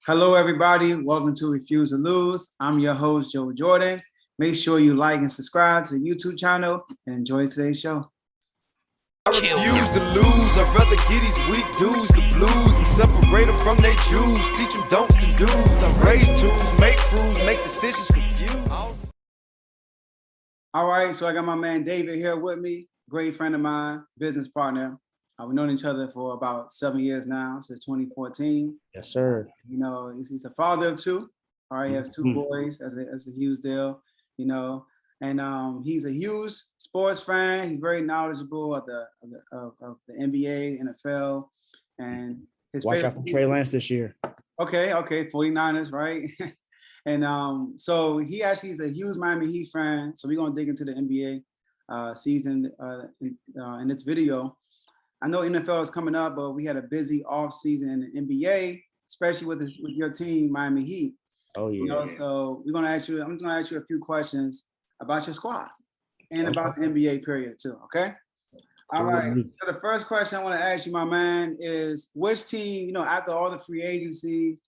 Hello, everybody. Welcome to Refuse to Lose. I'm your host, Joe Jordan. Make sure you like and subscribe to the YouTube channel and enjoy today's show. I refuse to lose. I'd rather get these weak dudes the blues and separate them from their Jews. Teach them don'ts and do's. I raise tools, make crews, make decisions confused. All right, so I got my man David here with me, great friend of mine, business partner. We've known each other for about 7 years now, since 2014. Yes, sir. You know, he's a father of two. All right, he has two boys. That's a huge deal, you know. And he's a huge sports fan. He's very knowledgeable of the NBA, NFL, and his Watch favorite out for Trey Lance this year. Okay, 49ers, right? And so he actually is a huge Miami Heat fan. So we're gonna dig into the NBA season in this video. I know NFL is coming up, but we had a busy off season in the NBA, especially with your team, Miami Heat. Oh yeah. You know, so I'm gonna ask you a few questions about your squad and about the NBA period too. Okay. All right. So the first question I want to ask you, my man, is which team, you know, after all the free agencies,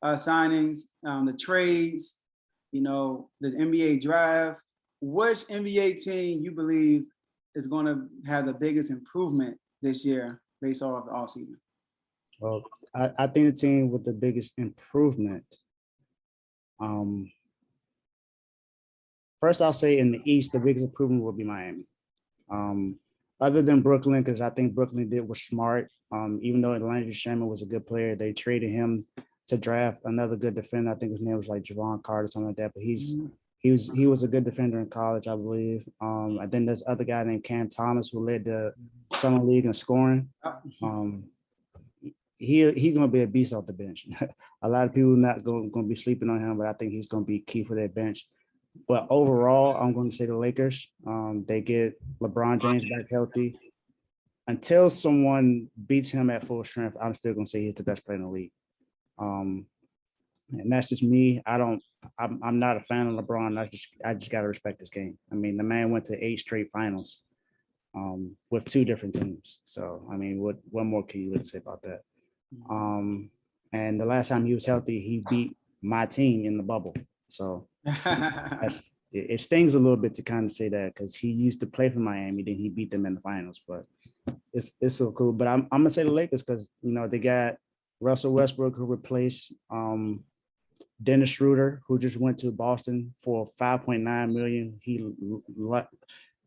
signings, the trades, you know, the NBA draft, which NBA team you believe is going to have the biggest improvement this year based off the offseason? Well, I think the team with the biggest improvement. First, I'll say in the East, the biggest improvement will be Miami. Other than Brooklyn, because I think Brooklyn was smart. Even though Landry Shamet was a good player, they traded him to draft another good defender. I think his name was like Javon Carter, something like that. But he was a good defender in college, I believe. And then there's other guy named Cam Thomas who led the summer league in scoring. He's gonna be a beast off the bench. A lot of people not going to be sleeping on him, but I think he's gonna be key for that bench. But overall, I'm going to say the Lakers. They get LeBron James back healthy. Until someone beats him at full strength, I'm still going to say he's the best player in the league. And that's just me. I'm not a fan of LeBron. I just got to respect this game. I mean, the man went to 8 straight finals with 2 different teams. So, I mean, what more can you really say about that? And the last time he was healthy, he beat my team in the bubble. So it stings a little bit to kind of say that because he used to play for Miami, then he beat them in the finals. But it's so cool. But I'm gonna say the Lakers because you know they got Russell Westbrook who replaced Dennis Schroeder, who just went to Boston for $5.9 million. He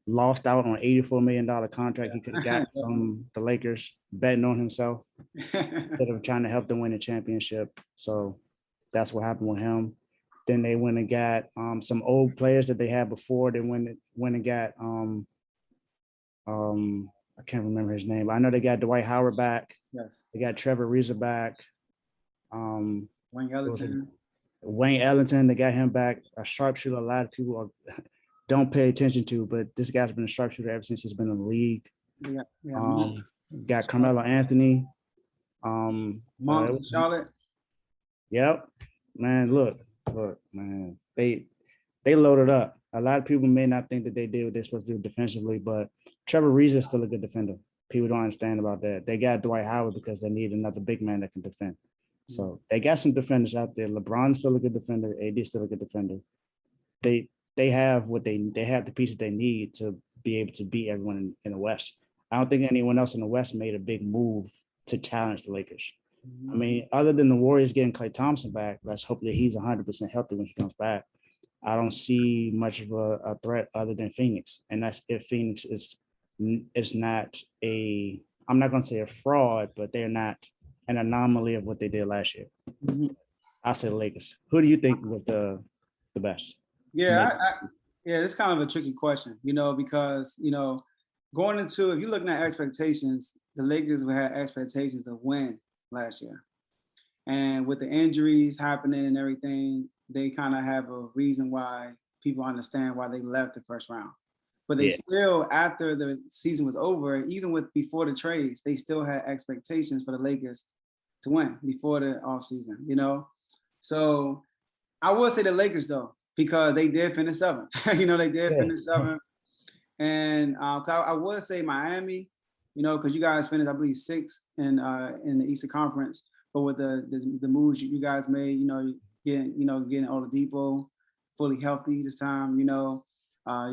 lost out on $84 million contract he could have got from the Lakers, betting on himself instead of trying to help them win a championship. So that's what happened with him. Then they went and got some old players that they had before. They went and got I can't remember his name. But I know they got Dwight Howard back. Yes. They got Trevor Ariza back. Wayne Ellington. Wayne Ellington, they got him back. A sharpshooter. A lot of people don't pay attention to, but this guy's been a sharpshooter ever since he's been in the league. Got Carmelo Anthony. Charlotte. Yep, man. Look, man. They loaded up. A lot of people may not think that they did what they're supposed to do defensively, but Trevor Ariza is still a good defender. People don't understand about that. They got Dwight Howard because they need another big man that can defend. So they got some defenders out there. LeBron's still a good defender. AD's still a good defender. They have they have the pieces they need to be able to beat everyone in the West. I don't think anyone else in the West made a big move to challenge the Lakers. I mean, other than the Warriors getting Klay Thompson back, let's hope that he's 100% healthy when he comes back. I don't see much of a threat other than Phoenix. And that's if Phoenix is not I'm not going to say a fraud, but they're not an anomaly of what they did last year. I'll say the Lakers. Who do you think was the best? Yeah, it's kind of a tricky question, you know, because, you know, going into, if you're looking at expectations, the Lakers would have expectations to win last year. And with the injuries happening and everything, they kind of have a reason why people understand why they left the first round. But they still, after the season was over, even before the trades, they still had expectations for the Lakers to win before the offseason, you know? So I will say the Lakers, though, because they did finish 7th. You know, they did finish 7th. And I would say Miami, you know, because you guys finished, I believe, 6th in the Eastern Conference. but with the moves you guys made, getting Oladipo fully healthy this time, you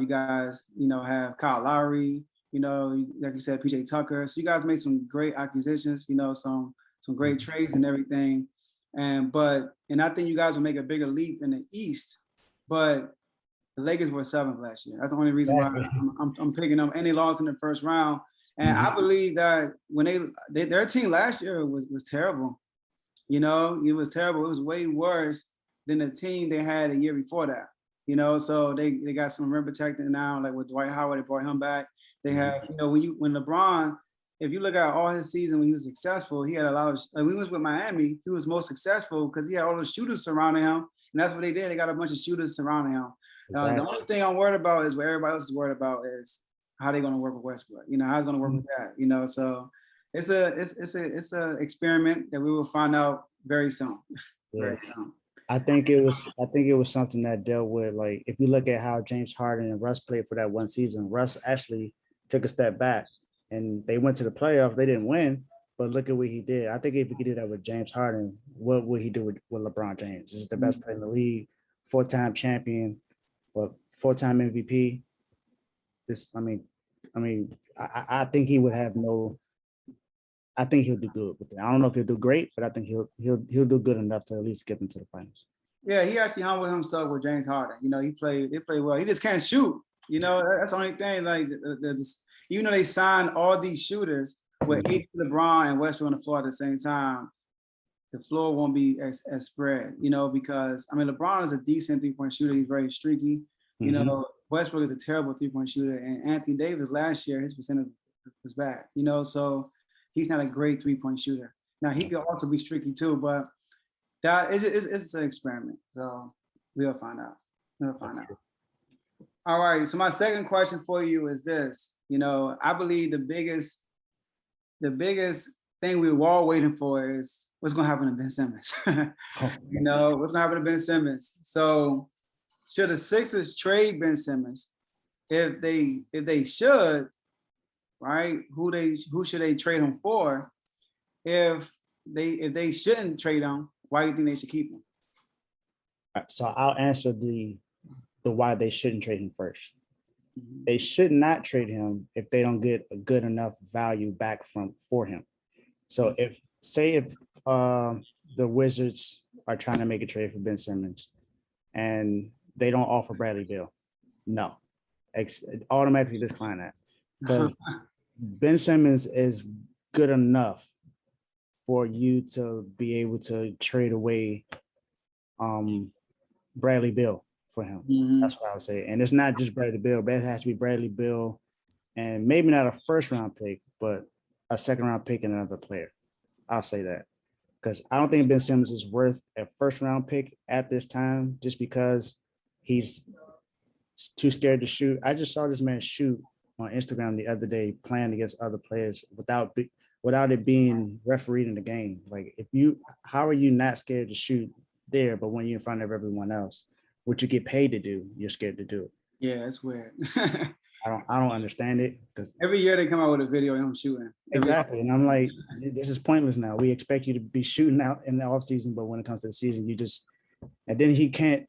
guys, have Kyle Lowry, like you said, PJ Tucker. So you guys made some great acquisitions, some great trades and everything. And I think you guys will make a bigger leap in the East, but the Lakers were 7th last year. That's the only reason why I'm picking them. And they lost in the first round. And I believe that when their team last year was terrible. It was terrible. It was way worse than the team they had a year before that. So they got some rim protecting now, like with Dwight Howard, they brought him back. They have, when LeBron, if you look at all his season when he was successful, he had a lot of, when he was with Miami, he was most successful because he had all those shooters surrounding him. And that's what they did. They got a bunch of shooters surrounding him. The only thing I'm worried about is what everybody else is worried about is how they're going to work with Westbrook. How he's going to work with that. So it's a experiment that we will find out very soon. Very soon. I think it was something that dealt with, like, if you look at how James Harden and Russ played for that one season, Russ actually took a step back and they went to the playoffs. They didn't win, but look at what he did. I think if we could do that with James Harden, what would he do with LeBron James? This is the best player in the league, 4-time champion, 4-time MVP. I think he would have I think he'll do good with it. I don't know if he'll do great, but I think he'll do good enough to at least get into the finals. Yeah, he actually humbled himself with James Harden. They play well. He just can't shoot. That's the only thing. Like even though they signed all these shooters with LeBron and Westbrook on the floor at the same time, the floor won't be as spread. Because LeBron is a decent 3-point shooter. He's very streaky. Westbrook is a terrible 3-point shooter, and Anthony Davis last year his percentage was bad. So he's not a great 3-point shooter. Now he could also be streaky too, but that it's an experiment. So we'll find out. All right. So my second question for you is this. I believe the biggest thing we were all waiting for is what's going to happen to Ben Simmons. What's going to happen to Ben Simmons. So should the Sixers trade Ben Simmons? If they should, right? Who should they trade him for? If they shouldn't trade him, why do you think they should keep him? So I'll answer the why they shouldn't trade him first. They should not trade him if they don't get a good enough value back for him. So if the Wizards are trying to make a trade for Ben Simmons and they don't offer Bradley Beal, no, automatically decline that, because Ben Simmons is good enough for you to be able to trade away Bradley Beal for him. That's what I would say. And it's not just Bradley Beal, but it has to be Bradley Beal and maybe not a first-round pick, but a second-round pick and another player. I'll say that. Because I don't think Ben Simmons is worth a first-round pick at this time just because he's too scared to shoot. I just saw this man shoot on Instagram the other day playing against other players without it being refereed in the game. Like, how are you not scared to shoot there, but when you're in front of everyone else, what you get paid to do, you're scared to do it? Yeah, it's weird. I don't understand it, because every year they come out with a video of him shooting. Exactly. And I'm like, this is pointless now. We expect you to be shooting out in the offseason, but when it comes to the season, and then he can't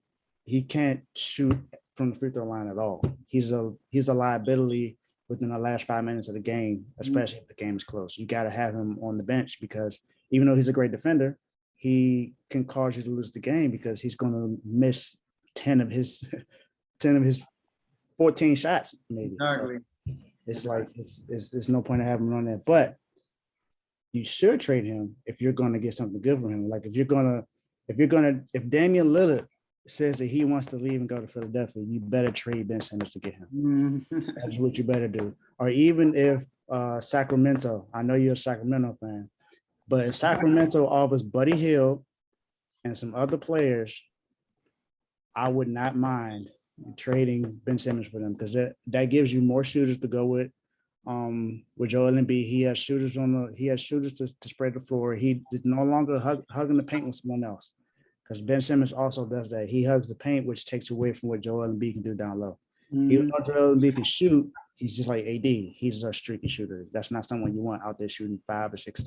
shoot from the free throw line at all. He's a liability within the last 5 minutes of the game, especially if the game is close. You got to have him on the bench, because even though he's a great defender, he can cause you to lose the game because he's going to miss 10 of his 14 shots, maybe. Exactly. So it's like there's no point in having him on there. But you should trade him if you're going to get something good from him. Like if Damian Lillard says that he wants to leave and go to Philadelphia, you better trade Ben Simmons to get him. That's what you better do. Or even if Sacramento, I know you're a Sacramento fan, but if Sacramento offers Buddy Hield and some other players, I would not mind trading Ben Simmons for them, because that gives you more shooters to go with. With Joel Embiid, he has shooters to spread the floor. He is no longer hugging the paint with someone else, because Ben Simmons also does that. He hugs the paint, which takes away from what Joel Embiid can do down low. Even though Joel Embiid can shoot, he's just like AD. He's a streaky shooter. That's not someone you want out there shooting 5 or 6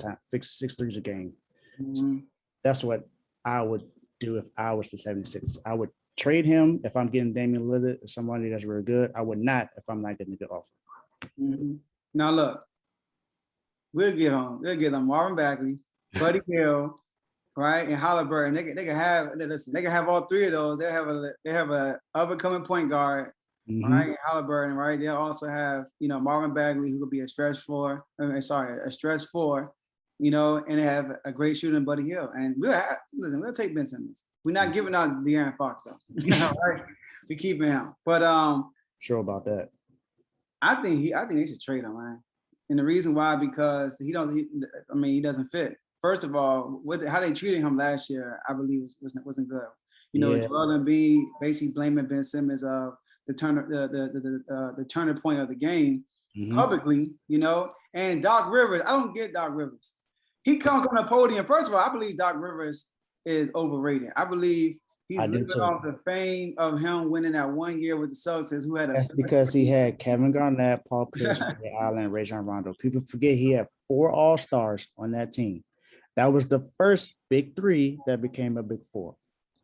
threes a game. Mhm. That's what I would do if I was the 76ers. I would trade him if I'm getting Damian Lillard, somebody that's really good. I would not if I'm not getting a good offer. Mhm. Now look, we'll get on. We'll get on Marvin Bagley, Buddy Hield, right, and Halliburton. They can have listen. They can have all three of those. They have a up and coming point guard, right, and Halliburton, right. They'll also have Marvin Bagley, who could be a stretch four. A stretch four. And they have a great shooter in Buddy Hield. And we'll take Ben Simmons. We're not giving out De'Aaron Fox though. Right? We keeping him. But sure about that. I think they should trade him, man. And the reason why, because he doesn't fit. First of all, how they treated him last year, I believe wasn't good. Joel Embiid basically blaming Ben Simmons of the turning point of the game publicly, and Doc Rivers. I don't get Doc Rivers. He comes on the podium. First of all, I believe Doc Rivers is overrated. I believe he's living off the fame of him winning that 1 year with the Celtics. That's because he had Kevin Garnett, Paul Pierce, Ray Allen, and Rajon Rondo. People forget he had 4 All-Stars on that team. That was the first big 3 that became a big 4.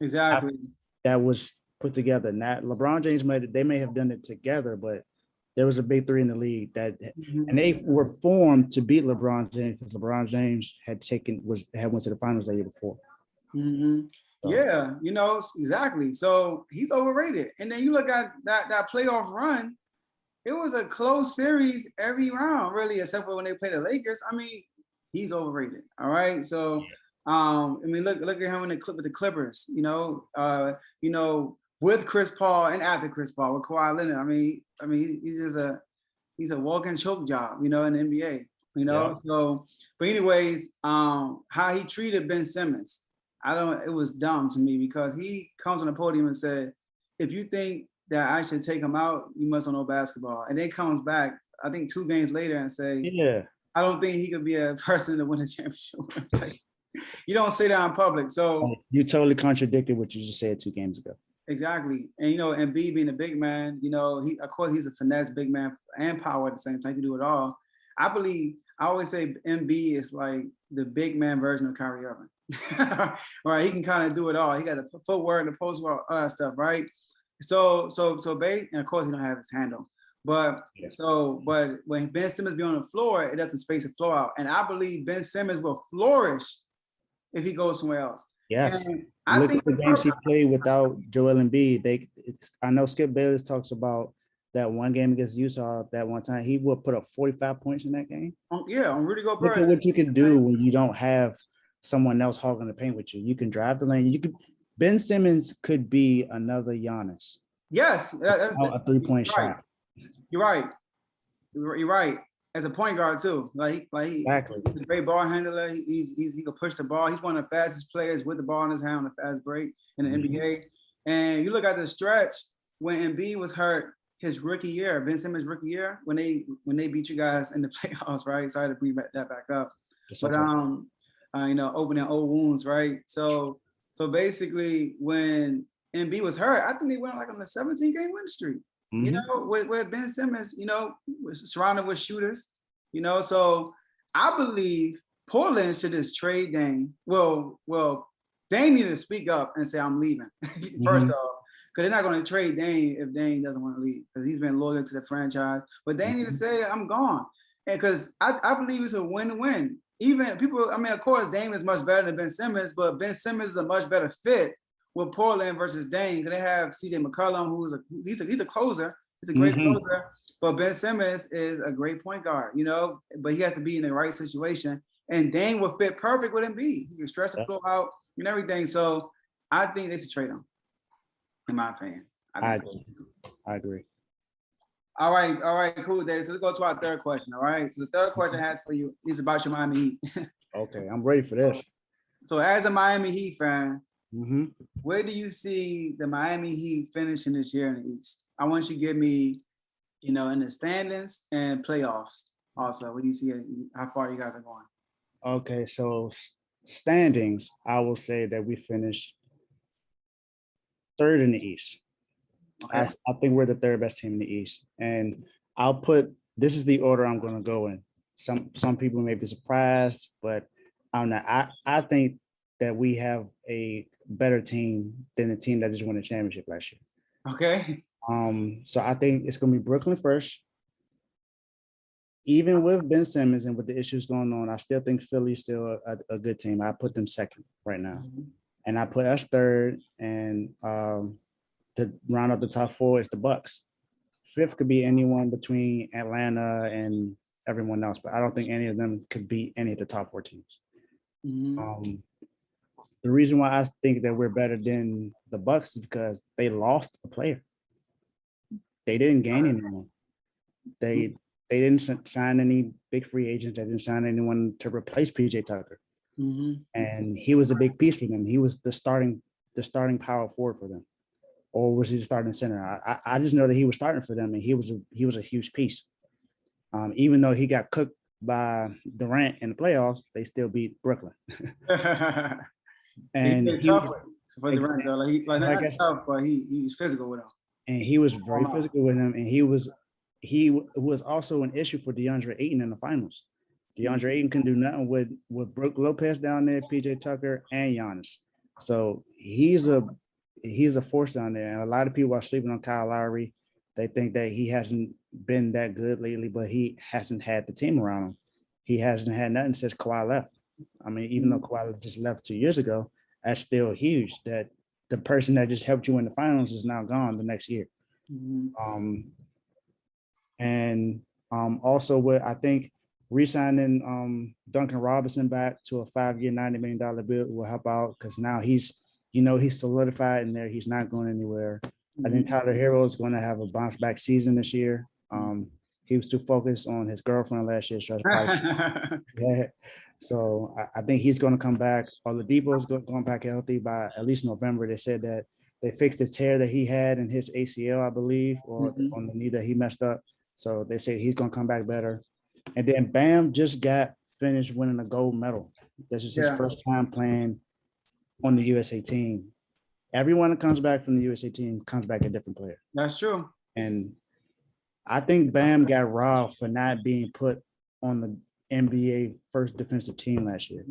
Exactly. That was put together. Not LeBron James may have done it together, but there was a big 3 in the league and they were formed to beat LeBron James because LeBron James had went to the finals that year before. Mm-hmm. So. Yeah, exactly. So he's overrated. And then you look at that playoff run, it was a close series every round, really, except for when they played the Lakers. I mean, he's overrated. All right. So look at him with the Clippers, with Chris Paul and after Chris Paul with Kawhi Leonard. I mean, he's a walking choke job, in the NBA, Yeah. So, but anyways, how he treated Ben Simmons, it was dumb to me because he comes on the podium and said, if you think that I should take him out, you must know basketball. And then comes back, I think 2 games later and say, I don't think he could be a person to win a championship. You don't say that in public. So you totally contradicted what you just said 2 games ago. Exactly. And, Embiid being a big man, of course he's a finesse big man and power at the same time. He can do it all. I always say Embiid is like the big man version of Kyrie Irving. Right. He can kind of do it all. He got the footwork, the post work, all that stuff. Right. So and of course he don't have his handle. But when Ben Simmons be on the floor, it doesn't space the floor out. And I believe Ben Simmons will flourish if he goes somewhere else. Yes. Look at the games he played without Joel Embiid. I know Skip Bayless talks about that one game against Utah that one time. He would put up 45 points in that game. On Rudy Gobert. Look at what you can do when you don't have someone else hogging the paint with you. You can drive the lane. Ben Simmons could be another Giannis. Yes. That's a 3-point shot. You're right. You're right. As a point guard too, exactly. He's a great ball handler. He can push the ball. He's one of the fastest players with the ball in his hand on the fast break in the NBA. And you look at the stretch when Embiid was hurt his rookie year, Ben Simmons' rookie year, when they beat you guys in the playoffs, right? Sorry to bring that back up, but opening old wounds, right? So basically, when Embiid was hurt, I think they went like on a 17-game win streak. With Ben Simmons, was surrounded with shooters, so I believe Portland should just trade Dame. Well, Dame needed to speak up and say, I'm leaving, first off, because they're not going to trade Dame if Dame doesn't want to leave, because he's been loyal to the franchise. But they need to say, I'm gone. And because I believe it's a win-win. Even people, of course, Dame is much better than Ben Simmons, but Ben Simmons is a much better fit with Portland versus Dame, because they have CJ McCollum, he's a closer. He's a great closer. But Ben Simmons is a great point guard, but he has to be in the right situation. And Dame will fit perfect with Embiid. He can stretch the floor out and everything. So I think they should trade him, in my opinion. I agree. All right, cool, Dave. So let's go to our third question, all right? So the third question I have for you is about your Miami Heat. Okay, I'm ready for this. So as a Miami Heat fan, where do you see the Miami Heat finishing this year in the East? I want you to give me, in the standings and playoffs also. What do you see, how far you guys are going? Okay, so standings, I will say that we finished 3rd in the East. Okay. I think we're the 3rd best team in the East. And this is the order I'm going to go in. Some people may be surprised, but I don't know. I think that we have a better team than the team that just won the championship last year. Okay. So I think it's going to be Brooklyn first. Even with Ben Simmons and with the issues going on, I still think Philly's still a good team. I put them second right now. And I put us third. And to round up the top four is the Bucks. Fifth could be anyone between Atlanta and everyone else, but I don't think any of them could beat any of the top four teams. The reason why I think that we're better than the Bucks is because they lost a player. They didn't gain anyone. They didn't sign any big free agents. They didn't sign anyone to replace PJ Tucker. And he was a big piece for them. He was the starting power forward for them. Or was he the starting center? I just know that he was starting for them, and he was a huge piece. Even though he got cooked by Durant in the playoffs, they still beat Brooklyn. And he tough for Durant, though. Not tough, but he was physical with him. And he was very physical with him, and he was also an issue for DeAndre Ayton in the finals. DeAndre Ayton can do nothing with Brook Lopez down there, PJ Tucker, and Giannis. So he's a force down there. And a lot of people are sleeping on Kyle Lowry. They think that he hasn't been that good lately, but he hasn't had the team around him. He hasn't had nothing since Kawhi left. I mean, even though Kawhi just left 2 years ago, that's still huge that the person that just helped you in the finals is now gone the next year. Also with, I think, re-signing Duncan Robinson back to a 5-year, $90 million bill will help out because now he's solidified in there. He's not going anywhere. I think Tyler Hero is going to have a bounce back season this year. He was too focused on his girlfriend last year. So I think he's going to come back. Oladipo is going back healthy by at least November. They said that they fixed the tear that he had in his ACL, I believe, or on the knee that he messed up. So they say he's going to come back better. And then Bam just got finished winning a gold medal. This is his first time playing on the USA team. Everyone that comes back from the USA team comes back a different player. That's true. And I think Bam got robbed for not being put on the NBA first defensive team last year.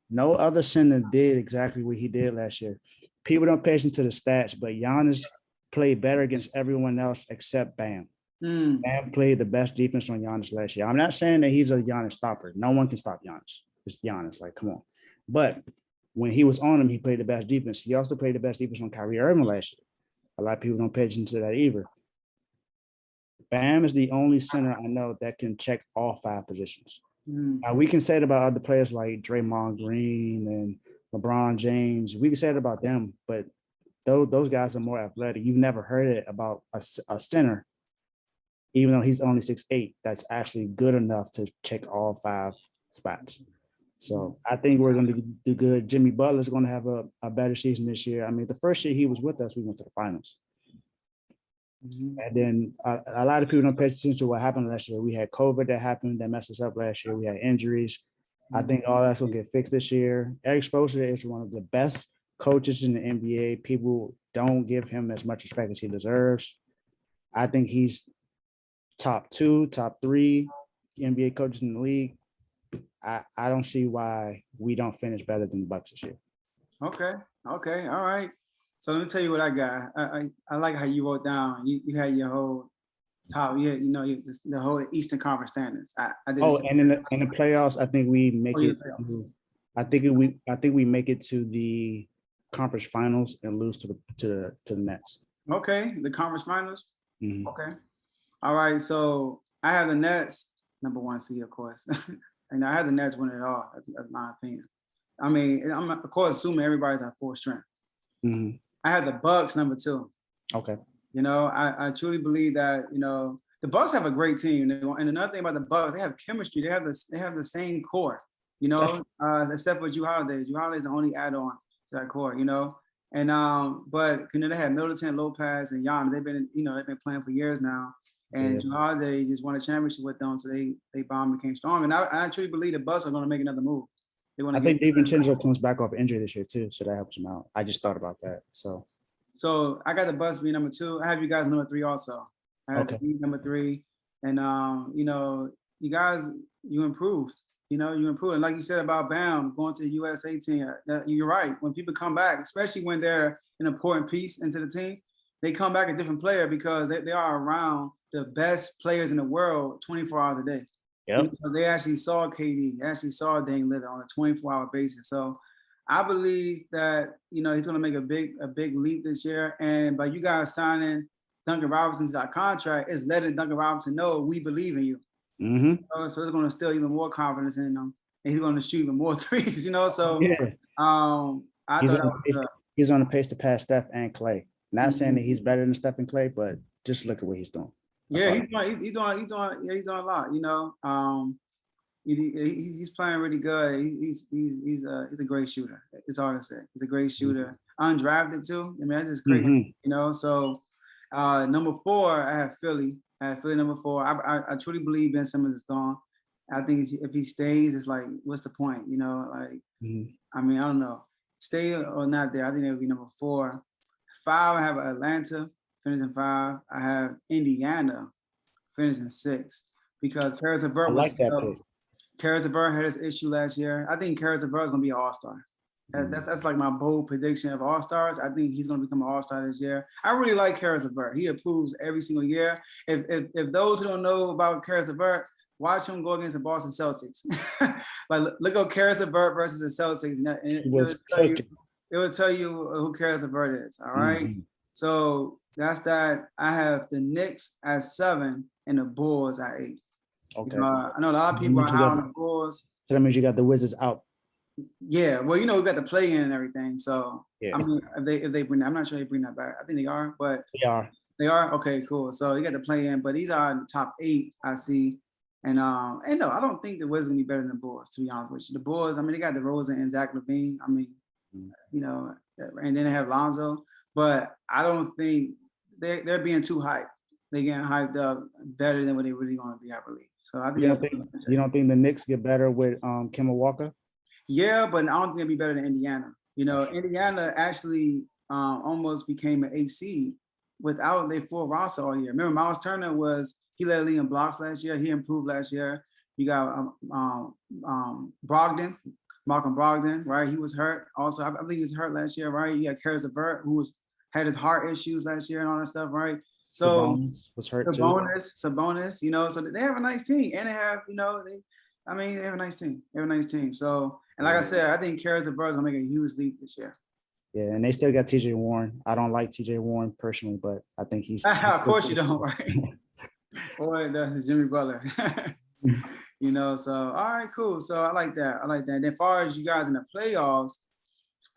No other center did exactly what he did last year. People don't pay attention to the stats, but Giannis played better against everyone else except Bam. Bam played the best defense on Giannis last year. I'm not saying that he's a Giannis stopper. No one can stop Giannis. It's Giannis. Like, come on. But when he was on him, he played the best defense. He also played the best defense on Kyrie Irving last year. A lot of people don't pay attention to that either. Bam is the only center I know that can check all 5 positions. Now, we can say it about other players like Draymond Green and LeBron James. We can say it about them, but those guys are more athletic. You've never heard it about a center, even though he's only 6'8", that's actually good enough to check all 5 spots. So I think we're going to do good. Jimmy Butler's going to have a better season this year. I mean, the first year he was with us, we went to the finals. And then a lot of people don't pay attention to what happened last year. We had COVID that happened that messed us up last year. We had injuries. I think all that's going to get fixed this year. Eric Spoelstra is one of the best coaches in the NBA. People don't give him as much respect as he deserves. I think he's top 2, top 3 NBA coaches in the league. I don't see why we don't finish better than the Bucks this year. Okay. All right. So let me tell you what I got. I like how you wrote down. You had your whole top. The whole Eastern Conference standings. I did. And in the playoffs, I think we make it. I think we make it to the conference finals and lose to the Nets. Okay, the conference finals. Okay. All right. So I have the Nets number 1 seed, of course. And I had the Nets win it all. That's my opinion. I mean, I'm of course assuming everybody's at full strength. I had the Bucks number 2. Okay. I truly believe that the Bucks have a great team. And another thing about the Bucks, they have chemistry. They have the same core. Except for Jrue Holiday. Jrue Holiday is the only add-on to that core. And but they had Middleton, Lopez, and Giannis. They've been playing for years now. And Jrue Holiday just won a championship with them, so they bombed, became strong. And I truly believe the Bucks are going to make another move. I think David McFadden comes back off injury this year too, so that helps him out. I just thought about that. So I got the Bucks being number 2. I have you guys number 3 also. I have the number 3, and you guys improved. You know, you improve. And like you said about Bam going to the USA team, you're right. When people come back, especially when they're an important piece into the team, they come back a different player because they are around the best players in the world 24 hours a day. Yep. You know, so they actually saw KD, they actually saw Dame Lillard on a 24-hour basis. So I believe that, you know, he's going to make a big leap this year. And by you guys signing Duncan Robinson to that contract, it's letting Duncan Robinson know we believe in you. Mm-hmm. So they're going to instill even more confidence in him, and he's going to shoot even more threes. You know, so Yeah. I thought he's on the pace to pass Steph and Clay. Not saying that Mhm. he's better than Steph and Clay, but just look at what he's doing. That's Yeah, all. he's doing a lot. You know, he's playing really good. He's a great shooter. It's all to say. He's a great shooter. Undrafted too. I mean, that's just crazy. Mhm. You know, so number 4, I have Philly. I have Philly number 4. I truly believe Ben Simmons is gone. I think if he stays, it's like, what's the point? You know, like, Mhm. I mean, I don't know. Stay or not there. I think that would be number 4. 5, I have Atlanta finishing 5. I have Indiana finishing 6 because Karis I LeVert like that pick. Karis LeVert had his issue last year. I think Karis LeVert is going to be an all-star. That's like my bold prediction of all-stars. I think he's going to become an all-star this year. I really like Karis LeVert. He improves every single year. If those who don't know about Karis LeVert, watch him go against the Boston Celtics. Like, look up Karis LeVert versus the Celtics, and it will tell you who Karis LeVert is. All right. Mhm. So that's that. I have the Knicks at 7 and the Bulls at 8. Okay. I know a lot of people are high on the Bulls. So that means you got the Wizards out. Yeah, well, you know, we got the play in and everything. So Yeah. I mean, if they bring that, I'm not sure they bring that back. I think they are, but They are. they are. Okay, cool. So you got the play in, but these are in the top 8, I see. And no, I don't think the Wizards gonna be better than the Bulls, to be honest with you. The Bulls, I mean, they got DeRozan and Zach LaVine. I mean, you know, and then they have Lonzo, but I don't think they're being too hyped. They're getting hyped up better than what they really gonna be, I believe. So I think You don't think the Knicks get better with Kemba Walker? Yeah, but I don't think it'd be better than Indiana. You know, Indiana actually almost became an 8 seed without their full roster all year. Remember, Miles Turner he led the league in blocks last year. He improved last year. You got Brogdon, Malcolm Brogdon, right? He was hurt. Also, I believe he was hurt last year, right? You got Karis LeVert, who had his heart issues last year and all that stuff, right? So Sabonis was hurt Sabonis, you know, so they have a nice team, and they have, you know, they have a nice team. They have a nice team. So, and like I said, I think Karis LeVert is gonna make a huge leap this year. Yeah, and they still got TJ Warren. I don't like TJ Warren personally, but I think he's Of course you don't, right? Or that's Jimmy Butler. You know, so all right, cool. So I like that. And as far as you guys in the playoffs,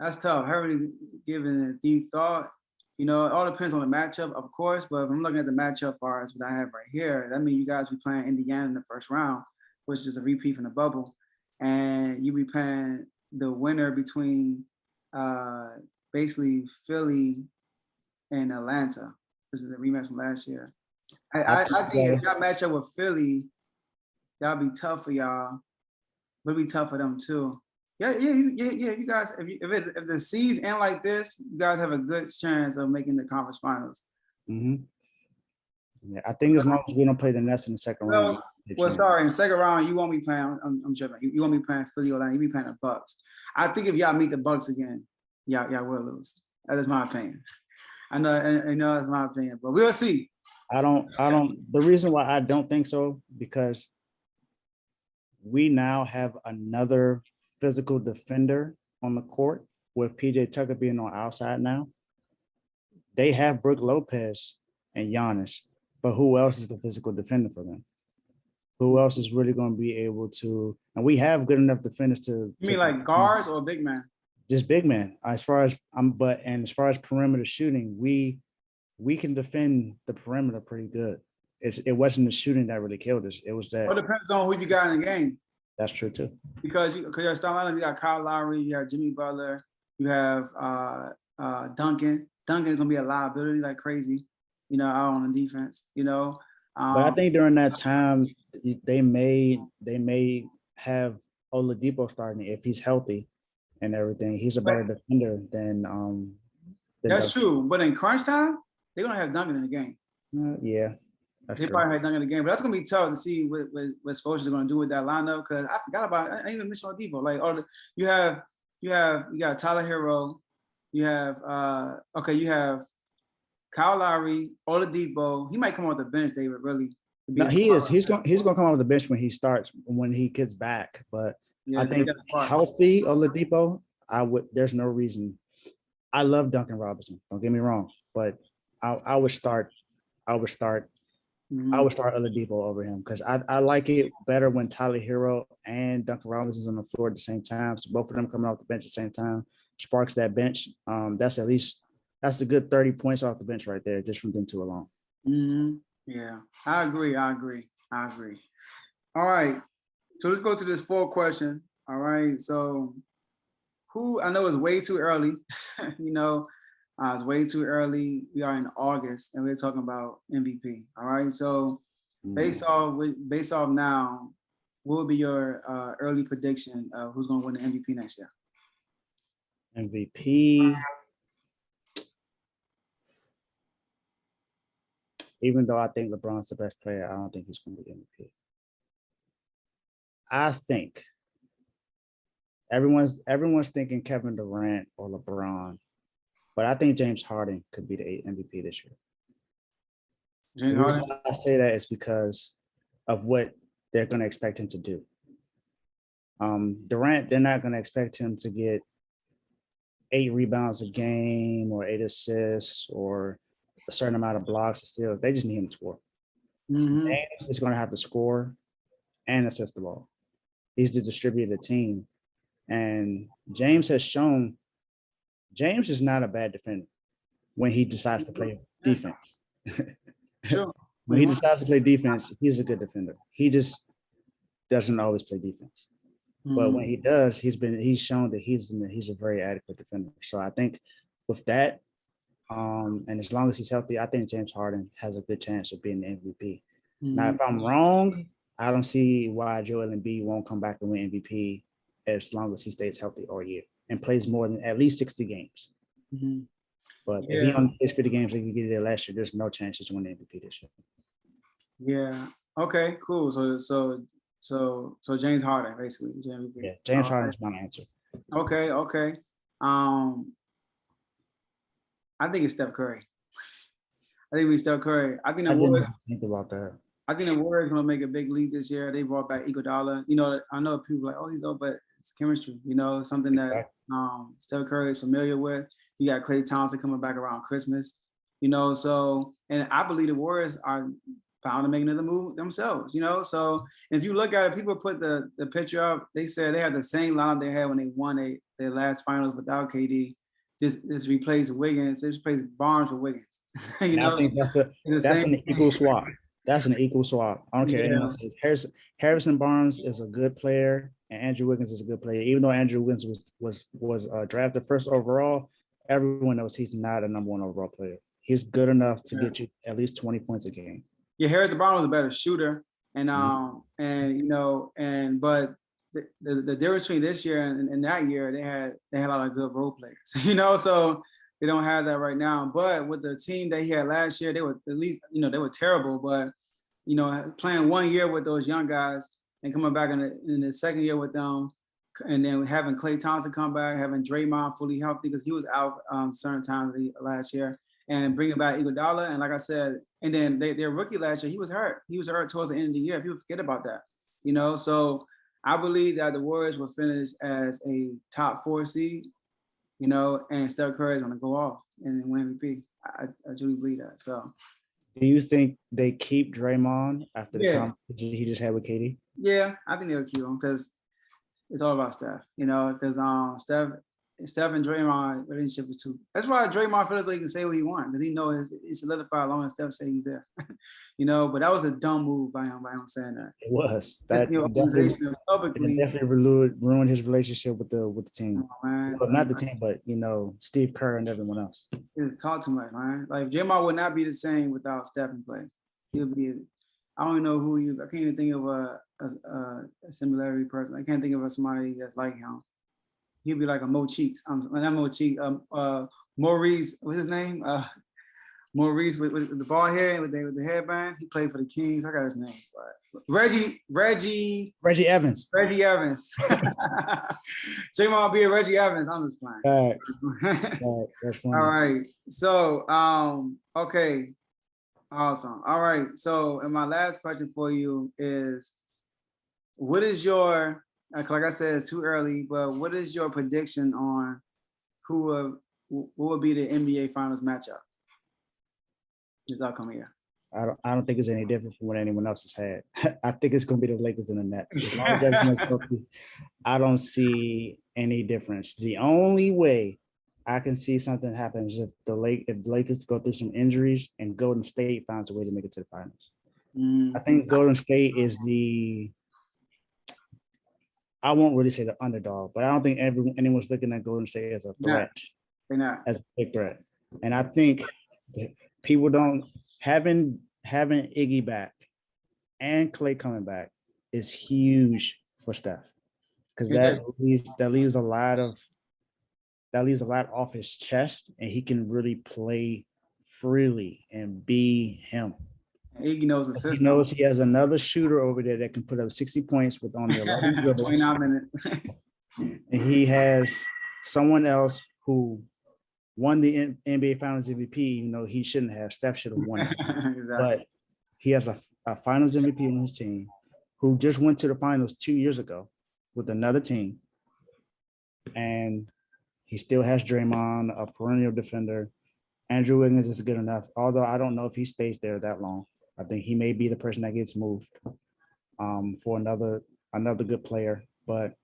that's tough. I haven't really given it a deep thought. You know, it all depends on the matchup, of course. But if I'm looking at the matchup, as far as what I have right here, that means you guys be playing Indiana in the first round, which is a repeat from the bubble, and you be playing the winner between basically Philly and Atlanta. This is a rematch from last year. I think if y'all match up with Philly, that'll be tough for y'all, but it'll be tough for them too. Yeah. You guys, if the seeds end like this, you guys have a good chance of making the conference finals. Mm-hmm. Yeah, I think as long as we don't play the Nets in the second round. Well, sorry, in the second round, you won't be playing. I'm joking. You won't be playing Philly or Atlanta. You be playing the Bucks. I think if y'all meet the Bucks again, y'all will lose. That is my opinion. I know that's my opinion, but we'll see. I don't. The reason why I don't think so, because we now have another physical defender on the court with PJ Tucker being on outside now. They have Brook Lopez and Giannis, but who else is the physical defender for them? Who else is really going to be able to? And we have good enough defenders to. You mean like guards or big man? Just big man. As far as as far as perimeter shooting, we can defend the perimeter pretty good. It wasn't the shooting that really killed us. It was that. Well, it depends on who you got in the game. That's true too. Because your starting lineup, you got Kyle Lowry, you have Jimmy Butler, you have Duncan. Duncan is gonna be a liability like crazy, you know, out on the defense, you know. But I think during that time, they may have Oladipo starting if he's healthy and everything. He's a better defender than that's true. But in crunch time, they're gonna have Duncan in the game. Yeah. That's They true. probably had done in the game, but that's gonna be tough to see what Scotia's gonna do with that lineup. Because I forgot about. I didn't even mention Oladipo. Like, you got Tyler Hero, you have you have Kyle Lowry, Oladipo. He might come off the bench, David. Really, to be No, a he is. star. He's gonna come off the bench when he gets back. But Yeah, I they think got spark. healthy Oladipo, there's no reason. I love Duncan Robinson. Don't get me wrong, but I would start Mhm. Oladipo over him because I like it better when Tyler Hero and Duncan Robinson's on the floor at the same time. So both of them coming off the bench at the same time sparks that bench. That's the good 30 points off the bench right there, just from them two alone. Yeah, I agree. All right, so let's go to this full question. All right, so I know it's way too early, it's way too early. We are in August and we're talking about MVP. All right, so based off now, what would be your early prediction of who's going to win the MVP next year? MVP. Even though I think LeBron's the best player, I don't think he's going to be MVP. I think everyone's thinking Kevin Durant or LeBron, but I think James Harden could be the MVP this year. James The reason Harden? why I say that is because of what they're going to expect him to do. Durant, they're not going to expect him to get 8 rebounds a game or 8 assists or a certain amount of blocks or steals. They just need him to score. James is going to have to score and assist the ball. He's the distributor of the team. And James has shown James is not a bad defender when he decides to play defense. Sure. When he decides to play defense, he's a good defender. He just doesn't always play defense. But when he does, he's shown that he's a very adequate defender. So I think with that, and as long as he's healthy, I think James Harden has a good chance of being the MVP. Now, if I'm wrong, I don't see why Joel Embiid won't come back and win MVP as long as he stays healthy all year and plays more than at least 60 games. But if he only plays 50 games like he did last year, there's no chance he's winning MVP this year. Yeah. Okay. Cool. So James Harden, basically. Yeah, James Harden is my answer. Okay. I think it's Steph Curry. I think Steph Curry. I think the Warriors. Think about that. I think the Warriors gonna make a big leap this year. They brought back Iguodala. I know people like, oh, he's old, but it's chemistry. Something that Steph Curry is familiar with. He got Klay Thompson coming back around Christmas. So and I believe the Warriors are bound to make another move themselves. So if you look at it, people put the picture up. They said they had the same lineup they had when they won their last finals without KD. Just replace Wiggins. They replace Barnes with Wiggins. I think that's an equal swap. That's an equal swap. I don't care anyone says. Harrison Barnes is a good player, and Andrew Wiggins is a good player. Even though Andrew Wiggins was drafted first overall, everyone knows he's not a number 1 overall player. He's good enough to get you at least 20 points a game. Yeah, Harrison Barnes was a better shooter, but the difference between this year and that year, they had a lot of good role players. So they don't have that right now. But with the team that he had last year, they were at least, they were terrible. But playing 1 year with those young guys and coming back in the second year with them, and then having Klay Thompson come back, having Draymond fully healthy because he was out certain times last year, and bringing back Iguodala, and like I said, and then their rookie last year, he was hurt. He was hurt towards the end of the year. People forget about that, So I believe that the Warriors will finish as a top 4 seed, and Steph Curry is going to go off and win MVP. I truly believe that. So, do you think they keep Draymond after the competition he just had with KD? Yeah, I think they'll keep him because it's all about Steph. Because Steph and Draymond relationship is too. That's why Draymond feels like he can say what he wants because he knows it's solidified as long as Steph say he's there. But that was a dumb move by him saying that. It was. That definitely ruined his relationship with the team. Oh, man. Well, not the team, but Steve Kerr and everyone else. He just talk too much, man. Like Draymond would not be the same without Steph in play. He'll be. I don't even know who I can't even think of a similarity person. I can't think of somebody that's like him. He'd be like a Mo Cheeks. Not Mo Cheeks. Maurice. What's his name? Maurice with the bald hair and with the headband. He played for the Kings. I got his name. But Reggie Evans. Draymond be a Reggie Evans. I'm just playing. That's funny. All right. So, okay. Awesome. All right. So, and my last question for you is, what is your, like I said, it's too early, but what is your prediction on who will be the NBA Finals matchup this upcoming year? I don't think it's any different from what anyone else has had. I think it's going to be the Lakers and the Nets. As long as everyone's healthy, I don't see any difference. The only way I can see something happen is if the Lakers go through some injuries and Golden State finds a way to make it to the finals. I think Golden State is I won't really say the underdog, but I don't think anyone's looking at Golden State as a threat, as a big threat. And I think people don't having Iggy back and Klay coming back is huge for Steph, because that leaves a lot off his chest, and he can really play freely and be him. Iggy knows the system. He knows he has another shooter over there that can put up 60 points with only 11 dribbles. 29 minutes. And he has someone else who won the NBA Finals MVP, even though he shouldn't have. Steph should have won it. Exactly. But he has a Finals MVP on his team who just went to the finals 2 years ago with another team. And he still has Draymond, a perennial defender. Andrew Wiggins is good enough, although I don't know if he stays there that long. I think he may be the person that gets moved for another good player. But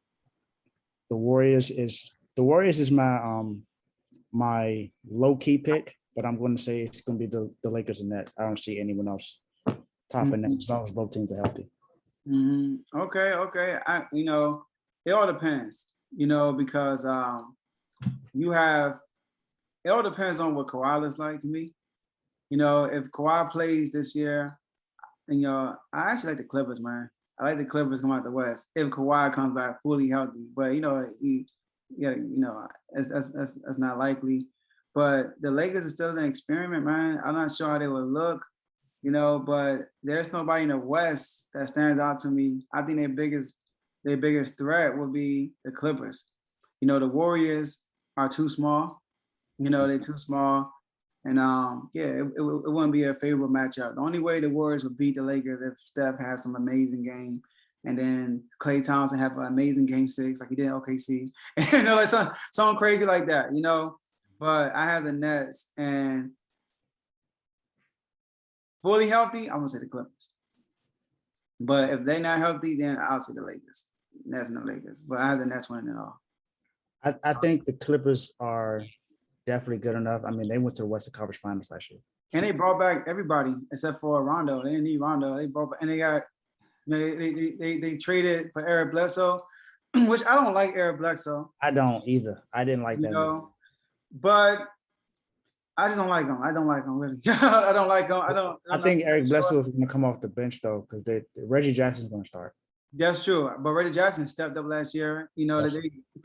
the Warriors is my low-key pick, but I'm going to say it's going to be the Lakers and Nets. I don't see anyone else topping them as long as both teams are healthy. Okay. It all depends, because it all depends on what Kawhi looks like to me. If Kawhi plays this year, and I actually like the Clippers, man. I like the Clippers come out the West if Kawhi comes back fully healthy. But that's not likely. But the Lakers are still an experiment, man. I'm not sure how they would look, but there's nobody in the West that stands out to me. I think their biggest threat would be the Clippers. The Warriors are too small. They're too small. And it wouldn't be a favorable matchup. The only way the Warriors would beat the Lakers if Steph has some amazing game, and then Klay Thompson have an amazing game 6 like he did in OKC, like something crazy like that, But I have the Nets, and fully healthy, I'm gonna say the Clippers. But if they're not healthy, then I'll say the Lakers. Nets and the Lakers. But I have the Nets winning it all. I think the Clippers are definitely good enough. I mean, they went to the Western Conference Finals last year, and they brought back everybody except for Rondo. They didn't need Rondo. They brought back, and they got, they traded for Eric Bledsoe, which I don't like Eric Bledsoe. I don't either. I didn't like that. But I just don't like him. I don't like him really. I don't like him. I think Eric Bledsoe is going to come off the bench though, because Reggie Jackson's going to start. That's true. But Reggie Jackson stepped up last year.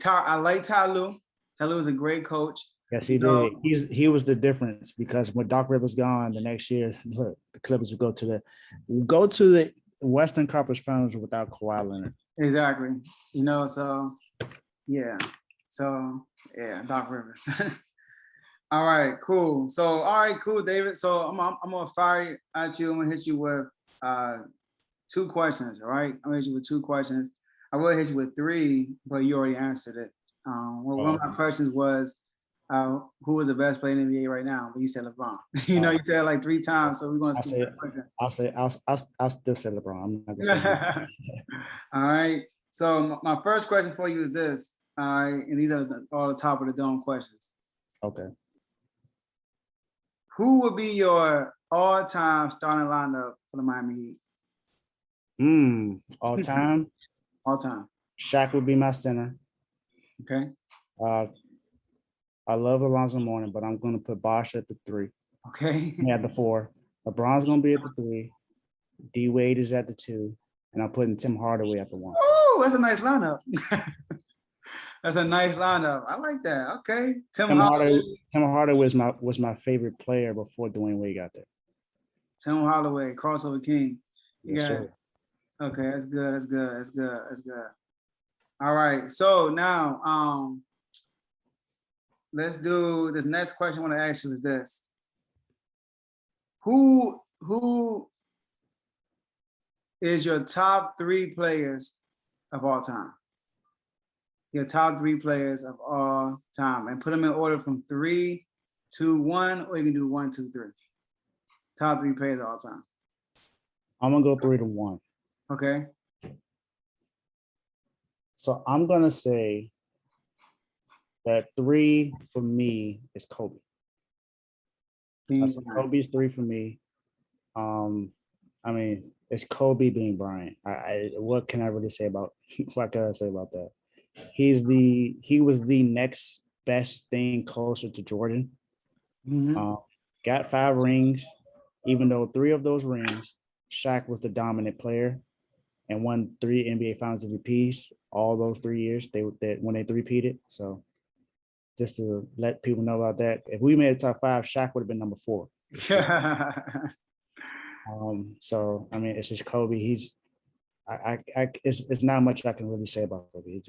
I like Ty Lue. Ty Lue is a great coach. Yes, he did. He was the difference, because when Doc Rivers gone the next year, look, the Clippers would go to the Western Conference Finals without Kawhi Leonard. Exactly. Doc Rivers. All right, cool. David. So I'm gonna fire at you. I'm gonna hit you with 2 questions. All right, I'm gonna hit you with 2 questions. I will hit you with 3, but you already answered it. One of my questions was, who is the best player in the NBA right now? But you said LeBron. You said it like 3 times, so we're gonna skip that question. I'll still say LeBron. I'm not gonna say All right. So my first question for you is this. All right, and these are all the top of the dome questions. Okay. Who would be your all-time starting lineup for the Miami Heat? All time? All time. Shaq would be my center. Okay. I love Alonzo Mourning, but I'm going to put Bosh at the 3. Okay. At the 4. LeBron's going to be at the 3. D Wade is at the 2. And I'm putting Tim Hardaway at the 1. Oh, that's a nice lineup. That's a nice lineup. I like that. Okay. Tim Tim Hardaway, Hardaway. Tim Hardaway was my favorite player before Dwayne Wade got there. Tim Hardaway, crossover king. You Yes, got sir. it. Okay, that's good. That's good. That's good. That's good. All right. So now, let's do this next question. I want to ask you is this: Who is your top 3 players of all time? Your top 3 players of all time, and put them in order from 3, 2, 1, or you can do 1, 2, 3. Top 3 players of all time. I'm gonna go 3-1. Okay. So I'm gonna say that 3 for me is Kobe. I said Kobe's 3 for me. I mean, it's Kobe being Bryant. What can I really say about what can I say about that? He was the next best thing closer to Jordan. Got 5 rings, even though 3 of those rings, Shaq was the dominant player and won 3 NBA Finals MVPs all those 3 years when they three-peated. So just to let people know about that, if we made a top 5, Shaq would have been number 4. So I mean, it's just Kobe. It's not much I can really say about Kobe.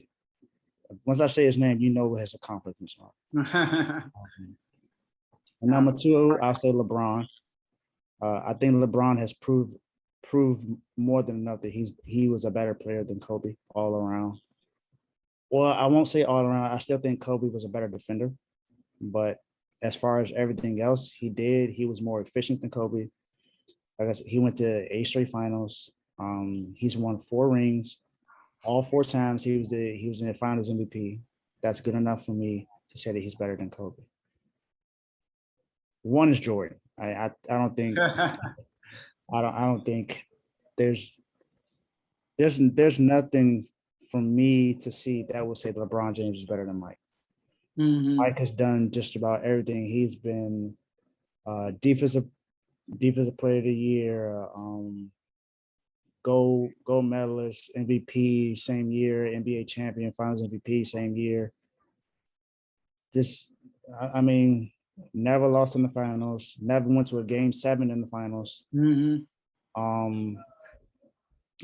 Once I say his name, you know what his accomplishments are. And number 2, I'll say LeBron. I think LeBron has proved more than enough that he was a better player than Kobe all around. Well, I won't say all around. I still think Kobe was a better defender, but as far as everything else he was more efficient than Kobe. Like I said, he went to 8 straight finals. He's won 4 rings. All 4 times he was in the Finals MVP. That's good enough for me to say that he's better than Kobe. 1 is Jordan. I don't think I don't think there's nothing for me to see that would say that LeBron James is better than Mike. Mike has done just about everything. He's been defensive player of the year, gold medalist, MVP same year, NBA champion, Finals MVP same year. I mean, never lost in the finals, never went to a game 7 in the finals. And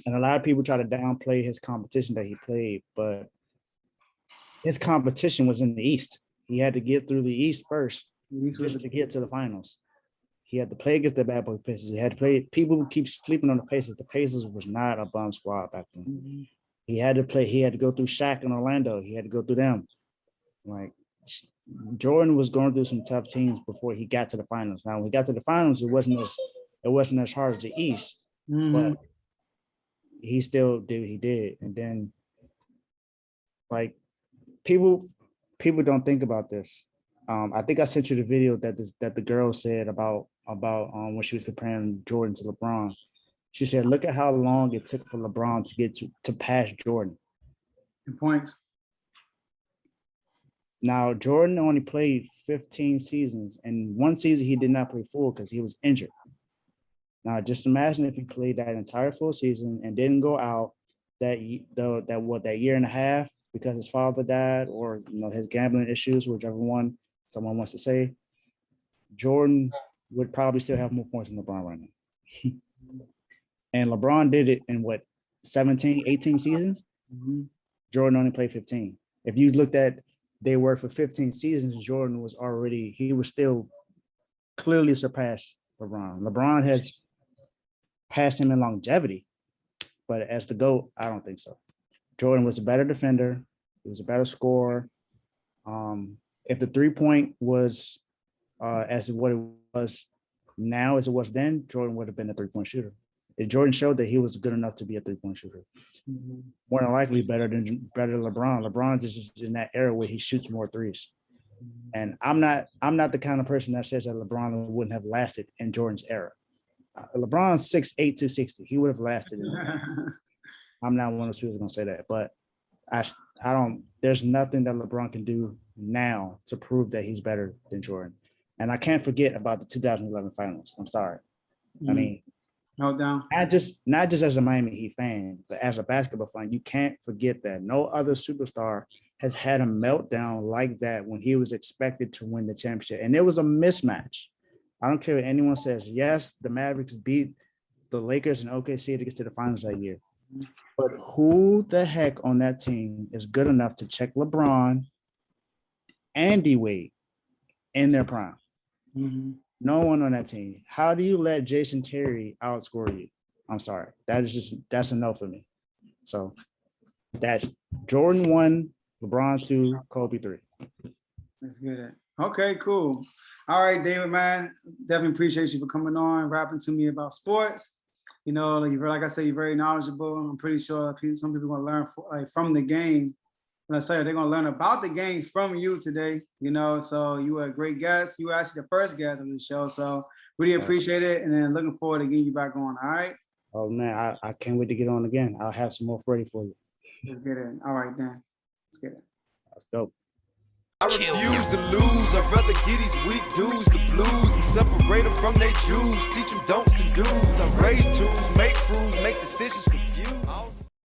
a lot of people try to downplay his competition that he played, but his competition was in the East. He had to get through the East first just to get to the finals. He had to play against the bad boy Pacers. He had to play. People keep sleeping on the Pacers. The Pacers was not a bum squad back then. He had to play. He had to go through Shaq and Orlando. He had to go through them. Like Jordan was going through some tough teams before he got to the finals. Now, when he got to the finals, it wasn't as hard as the East, but he still did what he did. And then, like, people don't think about this. I think I sent you the video that the girl said about when she was comparing Jordan to LeBron. She said, "Look at how long it took for LeBron to get to pass Jordan in points." Now, Jordan only played 15 seasons, and 1 season he did not play full because he was injured. Now, just imagine if he played that entire full season and didn't go out that year and a half because his father died, or his gambling issues, whichever one someone wants to say. Jordan would probably still have more points than LeBron right now. And LeBron did it in 17, 18 seasons? Jordan only played 15. If you looked at they were for 15 seasons, Jordan was still clearly surpassed LeBron. LeBron has passed him in longevity, but as the GOAT, I don't think so. Jordan was a better defender. He was a better scorer. If the 3-point was as what it was now as it was then, Jordan would have been a 3-point shooter. If Jordan showed that he was good enough to be a 3-point shooter. More than likely better than LeBron. LeBron just is in that era where he shoots more threes. And I'm not the kind of person that says that LeBron wouldn't have lasted in Jordan's era. LeBron's 6'8", 260. He would have lasted. I'm not one of those people going to say that, but I don't. There's nothing that LeBron can do now to prove that he's better than Jordan. And I can't forget about the 2011 Finals. I'm sorry. I mean, no doubt. Not just as a Miami Heat fan, but as a basketball fan, you can't forget that no other superstar has had a meltdown like that when he was expected to win the championship. And it was a mismatch. I don't care what anyone says. Yes, the Mavericks beat the Lakers and OKC to get to the finals that year. But who the heck on that team is good enough to check LeBron and D-Wade in their prime? No one on that team. How do you let Jason Terry outscore you? I'm sorry. That's a no for me. So that's Jordan 1, LeBron 2, Kobe 3. Let's get it. Okay, cool. All right, David, man. Definitely appreciate you for coming on, rapping to me about sports. You know, like I said, you're very knowledgeable. I'm pretty sure some people are going to learn from the game. Let's say they're going to learn about the game from you today, you know, so you were a great guest. You were actually the first guest on the show, so really appreciate it, and then looking forward to getting you back on, all right? Oh, man, I can't wait to get on again. I'll have some more ready for you. Let's get it. All right, then. Let's get it. Let's go. I refuse to lose. I'd rather get these weak dudes the blues and separate them from their Jews. Teach them don'ts and do's. I raise tools, make crews, make decisions confused.